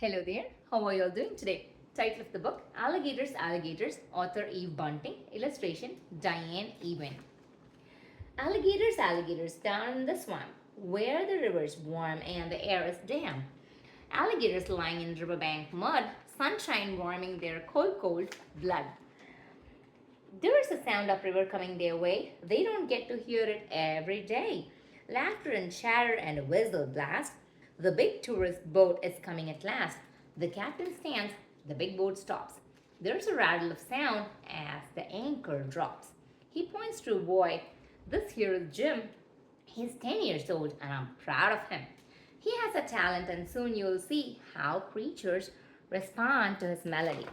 Hello there, how are you all doing today? Title of the book Alligators, Alligators, author Eve Bunting, illustration Diane Ewen. Alligators, alligators down in the swamp, where the river's warm and the air is damp. Alligators lying in riverbank mud, sunshine warming their cold blood. There is a sound of river coming their way. They don't get to hear it every day. Laughter and chatter and a whistle blast. The big tourist boat is coming at last. The captain stands, the big boat stops. There's a rattle of sound as the anchor drops. He points to a boy. This here is Jim. He's 10 years old and I'm proud of him. He has a talent and soon you'll see how creatures respond to his melody.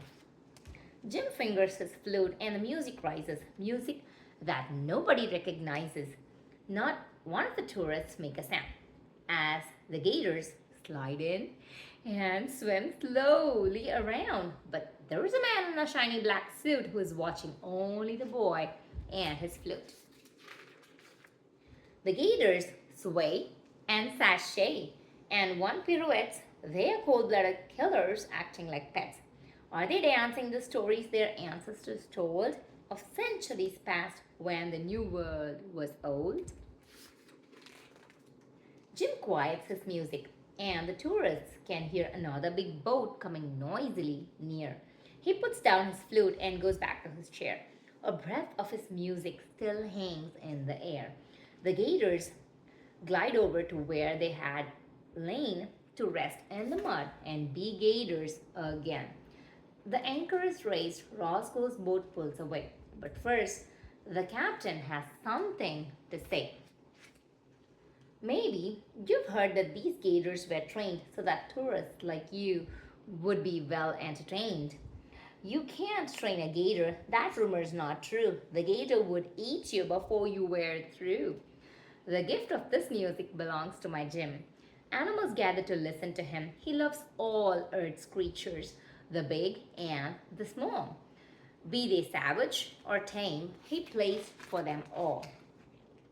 Jim fingers his flute and the music rises, music that nobody recognizes. Not one of the tourists make a sound as the gators slide in and swim slowly around. But there is a man in a shiny black suit who is watching only the boy and his flute. The gators sway and sashay, and one pirouettes. They are cold-blooded killers acting like pets. Are they dancing the stories their ancestors told of centuries past when the new world was old? Jim quiets his music, and the tourists can hear another big boat coming noisily near. He puts down his flute and goes back to his chair. A breath of his music still hangs in the air. The gators glide over to where they had lain to rest in the mud and be gators again. The anchor is raised, Roscoe's boat pulls away. But first, the captain has something to say. Maybe you've heard that these gators were trained so that tourists like you would be well entertained. You can't train a gator. That rumor's not true. The gator would eat you before you were through. The gift of this music belongs to my Jim. Animals gather to listen to him. He loves all Earth's creatures, the big and the small. Be they savage or tame, he plays for them all.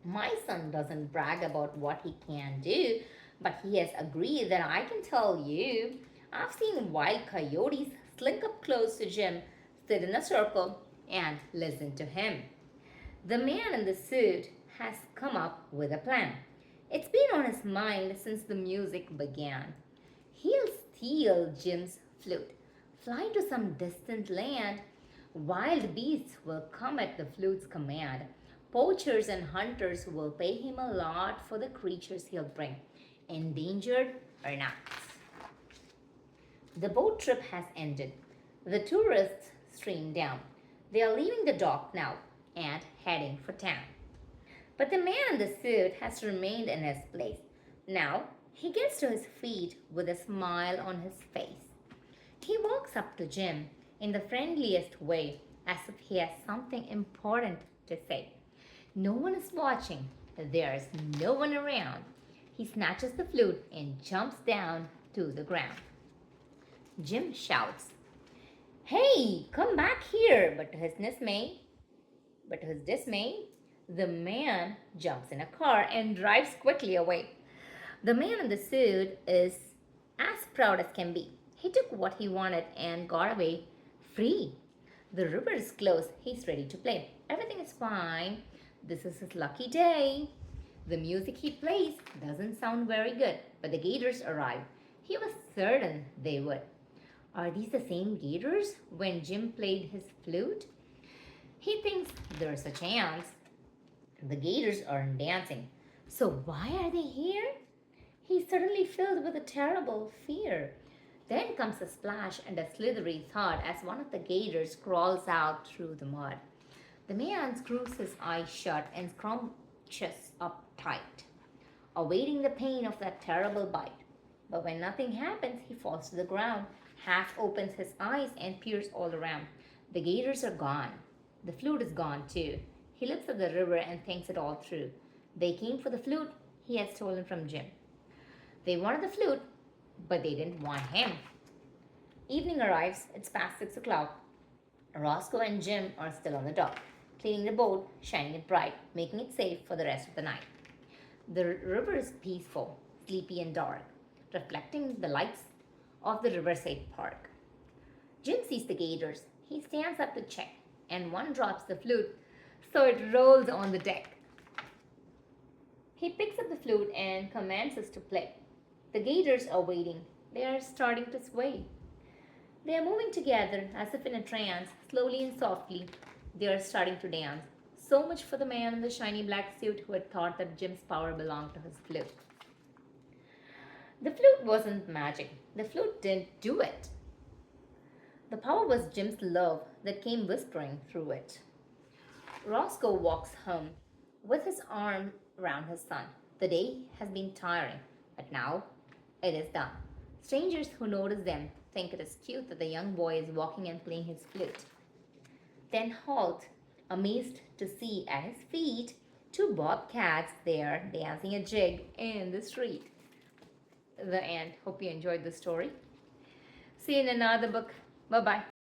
My son doesn't brag about what he can do, but he has agreed that I can tell you. I've seen wild coyotes slink up close to Jim, sit in a circle, and listen to him. The man in the suit has come up with a plan. It's been on his mind since the music began. He'll steal Jim's flute, fly to some distant land. Wild beasts will come at the flute's command. Poachers and hunters will pay him a lot for the creatures he'll bring, endangered or not. The boat trip has ended. The tourists stream down. They are leaving the dock now and heading for town. But the man in the suit has remained in his place. Now he gets to his feet with a smile on his face. He walks up to Jim in the friendliest way, as if he has something important to say. No one is watching. There's no one around. He snatches the flute and jumps down to the ground. Jim shouts, "Hey, come back here!" But to his dismay, the man jumps in a car and drives quickly away. The man in the suit is as proud as can be. He took what he wanted and got away free. The river is close. He's ready to play. Everything is fine. This is his lucky day. The music he plays doesn't sound very good, but the gators arrive. He was certain they would. Are these the same gators when Jim played his flute? He thinks there's a chance. The gators aren't dancing. So why are they here? He's suddenly filled with a terrible fear. Then comes a splash and a slithery thud as one of the gators crawls out through the mud. The man screws his eyes shut and scrunches up tight, awaiting the pain of that terrible bite. But when nothing happens, he falls to the ground, half opens his eyes and peers all around. The gators are gone. The flute is gone too. He looks at the river and thinks it all through. They came for the flute he had stolen from Jim. They wanted the flute, but they didn't want him. Evening arrives. It's past 6 o'clock. Roscoe and Jim are still on the dock, cleaning the boat, shining it bright, making it safe for the rest of the night. The river is peaceful, sleepy and dark, reflecting the lights of the Riverside Park. Jim sees the gators. He stands up to check, and one drops the flute, so it rolls on the deck. He picks up the flute and commands us to play. The gators are waiting. They are starting to sway. They are moving together as if in a trance, slowly and softly. They are starting to dance. So much for the man in the shiny black suit who had thought that Jim's power belonged to his flute. The flute wasn't magic. The flute didn't do it. The power was Jim's love that came whispering through it. Roscoe walks home with his arm around his son. The day has been tiring, but now it is done. Strangers who notice them think it is cute that the young boy is walking and playing his flute. Then halt, amazed to see at his feet two bobcats there dancing a jig in the street. The end. Hope you enjoyed the story. See you in another book. Bye bye.